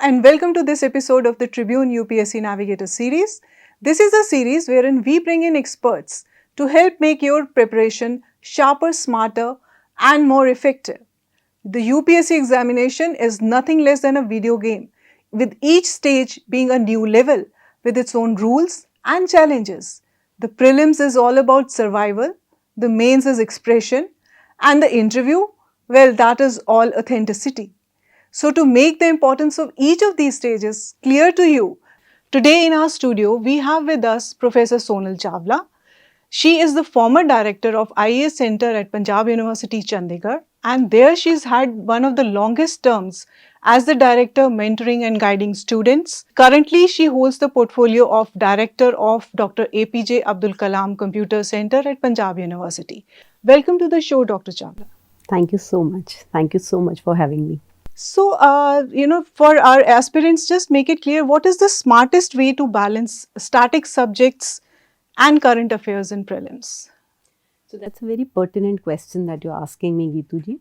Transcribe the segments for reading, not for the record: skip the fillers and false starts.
and welcome to this episode of the Tribune UPSC Navigator series. This is a series wherein we bring in experts to help make your preparation sharper, smarter and more effective. The UPSC examination is nothing less than a video game, with each stage being a new level with its own rules and challenges. The prelims is all about survival, the mains is expression, and the interview, well, that is all authenticity. So, to make the importance of each of these stages clear to you, today in our studio we have with us Professor Sonal Chawla. She is the former director of IAS Centre at Panjab University, Chandigarh, and there she's had one of the longest terms as the director mentoring and guiding students. Currently, she holds the portfolio of director of Dr. APJ Abdul Kalam Computer Centre at Panjab University. Welcome to the show, Dr. Chawla. Thank you so much. Thank you so much for having me. So, for our aspirants, just make it clear, what is the smartest way to balance static subjects and current affairs in prelims? So that's a very pertinent question that you're asking me, Geetu ji.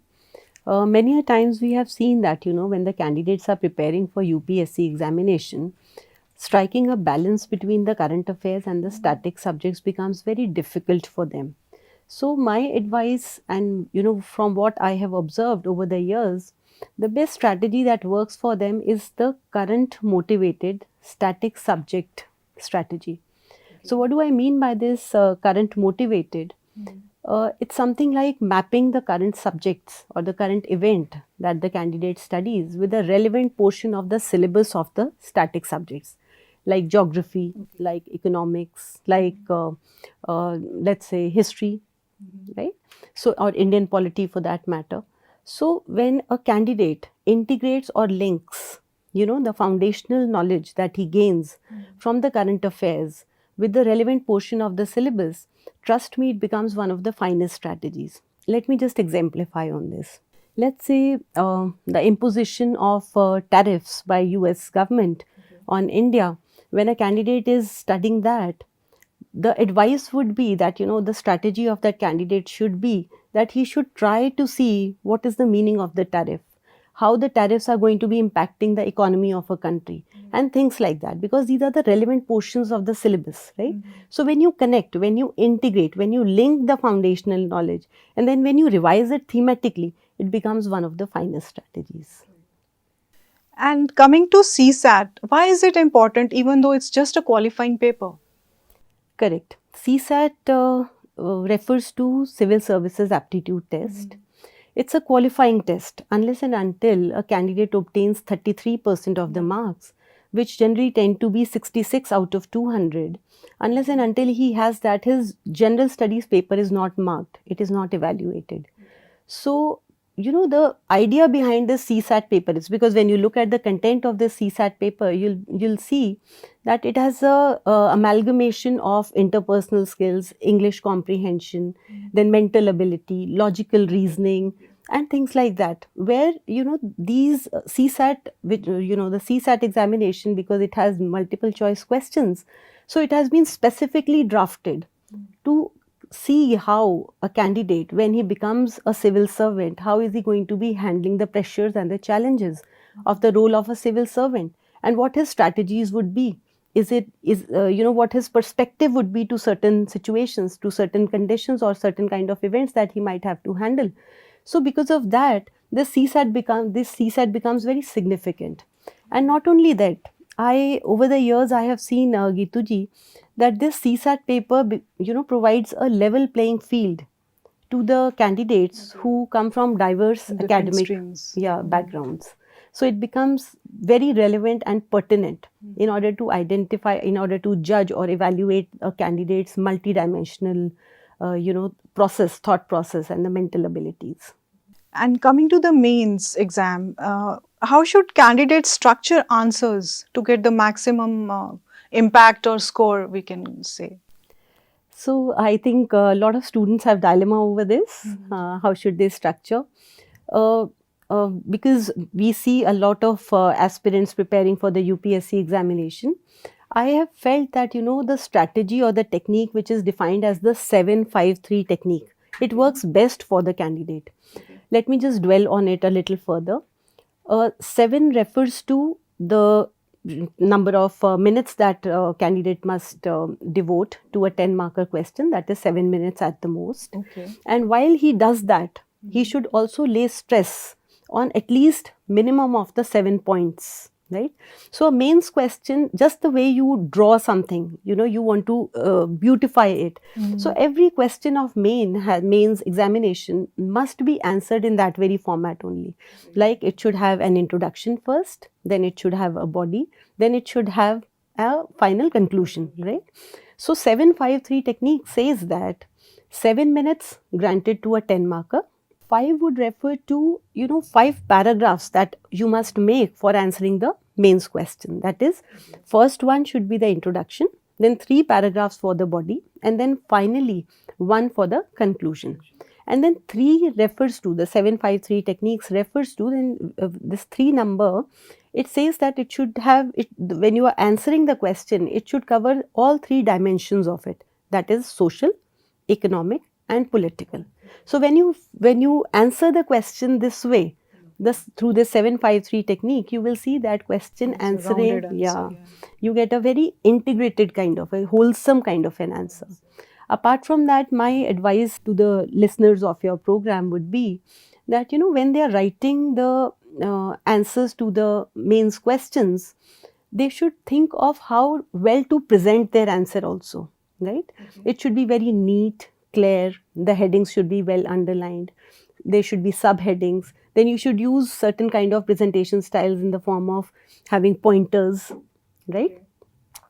Many a times we have seen that, when the candidates are preparing for UPSC examination, striking a balance between the current affairs and the static subjects becomes very difficult for them. So my advice and, from what I have observed over the years, the best strategy that works for them is the current motivated static subject strategy. So what do I mean by this current motivated? It's something like mapping the current subjects or the current event that the candidate studies with a relevant portion of the syllabus of the static subjects, like geography, like economics, like let's say history, right? So, or Indian polity for that matter. So, when a candidate integrates or links, the foundational knowledge that he gains from the current affairs with the relevant portion of the syllabus, trust me, it becomes one of the finest strategies. Let me just exemplify on this. Let's say the imposition of tariffs by US government on India. When a candidate is studying that, the advice would be that, the strategy of that candidate should be that he should try to see what is the meaning of the tariff, how the tariffs are going to be impacting the economy of a country and things like that, because these are the relevant portions of the syllabus, right? So when you connect, when you integrate, when you link the foundational knowledge, and then when you revise it thematically, it becomes one of the finest strategies. And coming to CSAT, why is it important even though it's just a qualifying paper? Correct. CSAT refers to Civil Services Aptitude Test. It's a qualifying test unless and until a candidate obtains 33% of the marks, which generally tend to be 66 out of 200. Unless and until he has that, his general studies paper is not marked. It is not evaluated. So, the idea behind this CSAT paper is because when you look at the content of this CSAT paper, you'll see that it has a amalgamation of interpersonal skills, English comprehension, then mental ability, logical reasoning, and things like that. Where these CSAT, which the CSAT examination, because it has multiple choice questions, so it has been specifically drafted to see how a candidate, when he becomes a civil servant, how is he going to be handling the pressures and the challenges of the role of a civil servant, and what his strategies would be. What his perspective would be to certain situations, to certain conditions or certain kind of events that he might have to handle. So because of that, this CSAT becomes very significant. And not only that, over the years I have seen, Geetu ji, that this CSAT paper provides a level playing field to the candidates who come from diverse academic backgrounds. So it becomes very relevant and pertinent in order to identify, in order to judge or evaluate a candidate's multidimensional thought process and the mental abilities. And coming to the mains exam, how should candidates structure answers to get the maximum impact or score, we can say? So I think a lot of students have dilemma over this. How should they structure? Because we see a lot of aspirants preparing for the UPSC examination. I have felt that, the strategy or the technique which is defined as the 7-5-3 technique, it works best for the candidate. Let me just dwell on it a little further. 7 refers to the number of minutes that candidate must devote to a 10-marker question, that is 7 minutes at the most. Okay. And while he does that, he should also lay stress on at least minimum of the 7 points, right? So a mains question, just the way you draw something, you want to beautify it. So every question of mains examination must be answered in that very format only. Like it should have an introduction first, then it should have a body, then it should have a final conclusion, right? So 753 technique says that 7 minutes granted to a 10 marker. 5 would refer to 5 paragraphs that you must make for answering the mains question. That is, first one should be the introduction, then 3 paragraphs for the body, and then finally 1 for the conclusion. And then 3 refers to, the 753 techniques refers to, then this 3 number, it says that it should have, when you are answering the question, it should cover all 3 dimensions of it, that is social, economic and political. So when you answer the question this way, through the 753 technique, you will see that question answering, you get a very integrated kind of, a wholesome kind of an answer. Apart from that, my advice to the listeners of your program would be that, when they are writing the answers to the mains questions, they should think of how well to present their answer also, right? It should be very neat, clear, the headings should be well underlined, there should be subheadings, then you should use certain kind of presentation styles in the form of having pointers, right?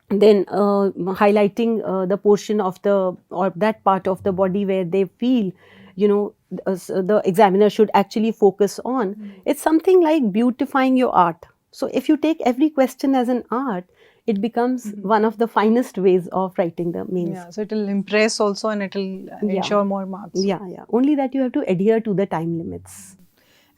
Then highlighting the portion of or that part of the body where they feel the examiner should actually focus on. It's something like beautifying your art. So if you take every question as an art, it becomes one of the finest ways of writing the mains. Yeah, so it will impress also, and it will ensure more marks. Yeah. Only that you have to adhere to the time limits.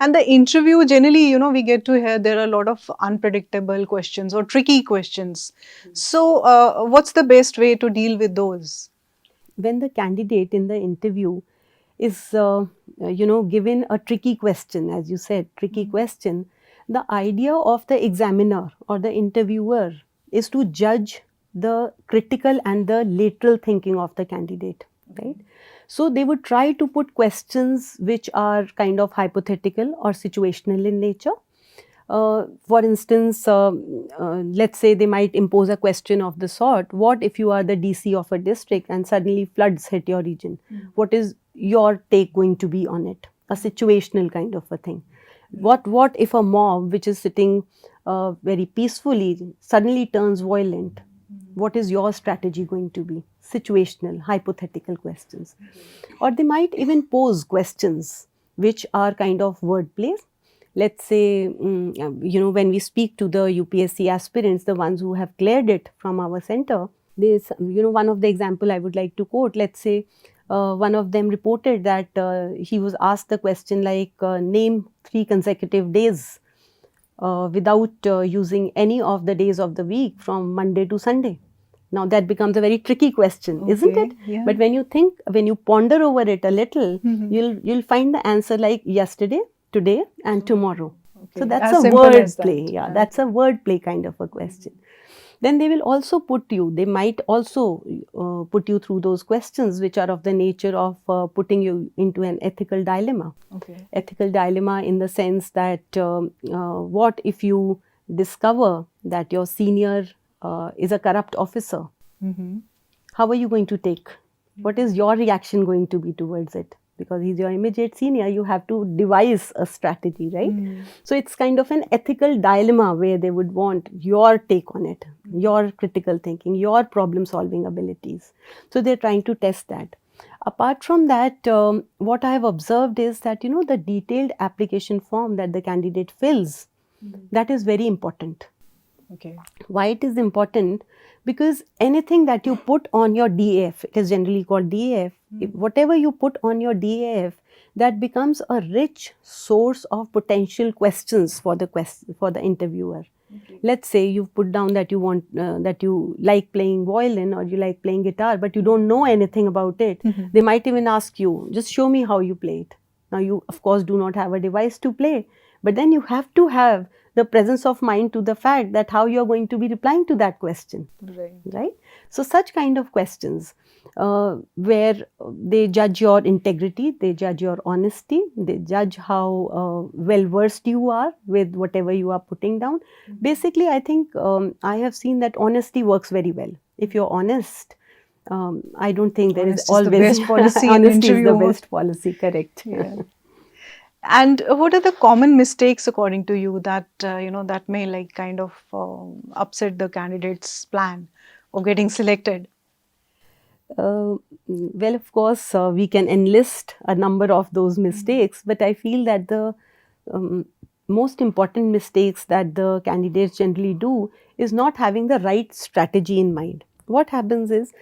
And the interview, generally, we get to hear there are a lot of unpredictable questions or tricky questions. So what's the best way to deal with those? When the candidate in the interview is, given a tricky question, as you said, tricky question, the idea of the examiner or the interviewer is to judge the critical and the lateral thinking of the candidate, right? So they would try to put questions which are kind of hypothetical or situational in nature. For instance, let's say they might impose a question of the sort, what if you are the DC of a district and suddenly floods hit your region? What is your take going to be on it? A situational kind of a thing. What if a mob which is sitting very peacefully suddenly turns violent? What is your strategy going to be? Situational, hypothetical questions. Or they might even pose questions which are kind of wordplay. Let's say, when we speak to the UPSC aspirants, the ones who have cleared it from our center, there's, one of the example I would like to quote. Let's say one of them reported that he was asked the question like, name 3 consecutive days without using any of the days of the week from Monday to Sunday. Now that becomes a very tricky question, isn't it? Yeah. But when you ponder over it a little, you'll find the answer like yesterday, today and tomorrow. So that's a word play. Yeah, that's a word play kind of a question. Then they will also they might also put you through those questions which are of the nature of putting you into an ethical dilemma. Ethical dilemma in the sense that what if you discover that your senior is a corrupt officer? How are you going to take? What is your reaction going to be towards it? Because he's your immediate senior, you have to devise a strategy, right? So it's kind of an ethical dilemma where they would want your take on it, your critical thinking, your problem solving abilities. So they're trying to test that. Apart from that, what I have observed is that, the detailed application form that the candidate fills, that is very important. Why it is important? Because anything that you put on your DAF, it is generally called DAF, whatever you put on your DAF, that becomes a rich source of potential questions for the interviewer. Let's say you've put down that you want that you like playing violin or you like playing guitar, but you don't know anything about it. They might even ask you, just show me how you play it. Now you of course do not have a device to play, but then you have to have the presence of mind to the fact that how you are going to be replying to that question. Right? So such kind of questions where they judge your integrity, they judge your honesty, they judge how well versed you are with whatever you are putting down. Basically, I think I have seen that honesty works very well. If you're honest, I don't think there is always the best policy in honesty is the interview. best policy, correct. Yeah. And what are the common mistakes according to you that that may like kind of upset the candidate's plan of getting selected? Well, of course, we can enlist a number of those mistakes, but I feel that the most important mistakes that the candidates generally do is not having the right strategy in mind. What happens is,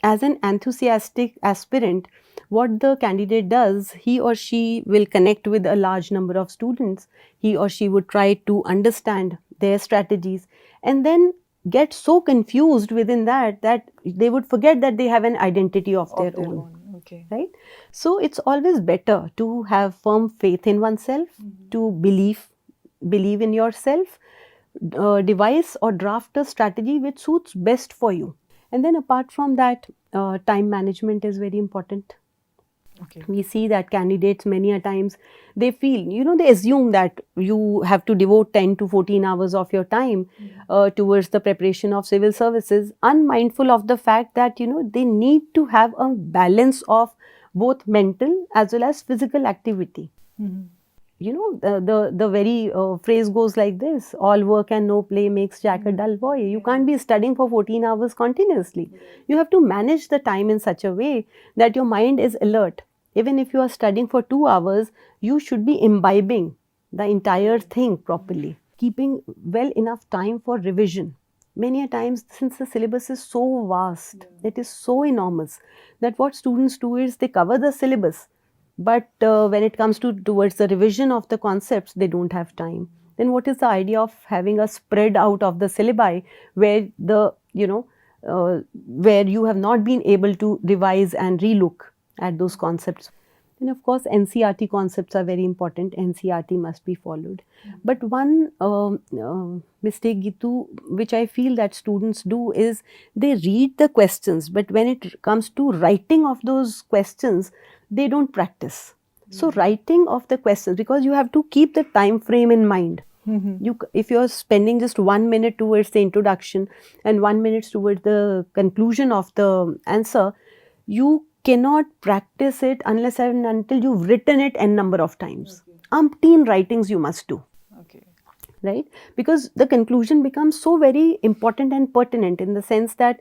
as an enthusiastic aspirant, what the candidate does, he or she will connect with a large number of students. He or she would try to understand their strategies and then get so confused within that they would forget that they have an identity of their own. Okay. Right? So it's always better to have firm faith in oneself, to believe in yourself, devise or draft a strategy which suits best for you. And then apart from that, time management is very important. Okay. We see that candidates many a times, they feel, they assume that you have to devote 10 to 14 hours of your time towards the preparation of civil services, unmindful of the fact that, they need to have a balance of both mental as well as physical activity. The very phrase goes like this: all work and no play makes Jack a dull boy. You can't be studying for 14 hours continuously. You have to manage the time in such a way that your mind is alert. Even if you are studying for 2 hours, you should be imbibing the entire thing properly, keeping well enough time for revision. Many a times, since the syllabus is so vast, it is so enormous, that what students do is they cover the syllabus, but when it comes towards the revision of the concepts, they don't have time. Then what is the idea of having a spread out of the syllabi where where you have not been able to revise and relook at those concepts? And of course, NCERT concepts are very important. NCERT must be followed. But one mistake, Geetu, which I feel that students do is they read the questions, but when it comes to writing of those questions, they don't practice. So writing of the questions, because you have to keep the time frame in mind. If you're spending just 1 minute towards the introduction and 1 minute towards the conclusion of the answer, you cannot practice it unless and until you've written it n number of times. Umpteen writings you must do. Right? Because the conclusion becomes so very important and pertinent in the sense that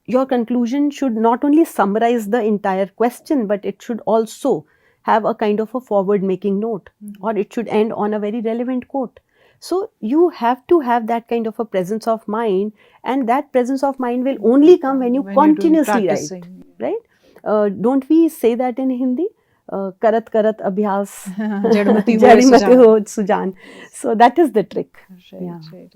your conclusion should not only summarize the entire question, but it should also have a kind of a forward-making note, or it should end on a very relevant quote. So you have to have that kind of a presence of mind, and that presence of mind will only come when you continuously write. Right? Don't we say that in Hindi? Karat karat abhyas jadimati ho sujan. So that is the trick. Right.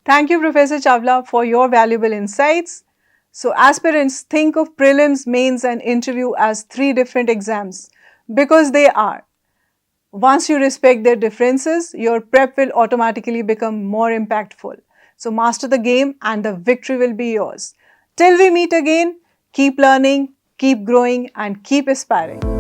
Thank you, Professor Chawla, for your valuable insights. So aspirants, think of prelims, mains and interview as 3 different exams, because they are. Once you respect their differences, your prep will automatically become more impactful. So master the game and the victory will be yours. Till we meet again, keep learning, keep growing and keep aspiring.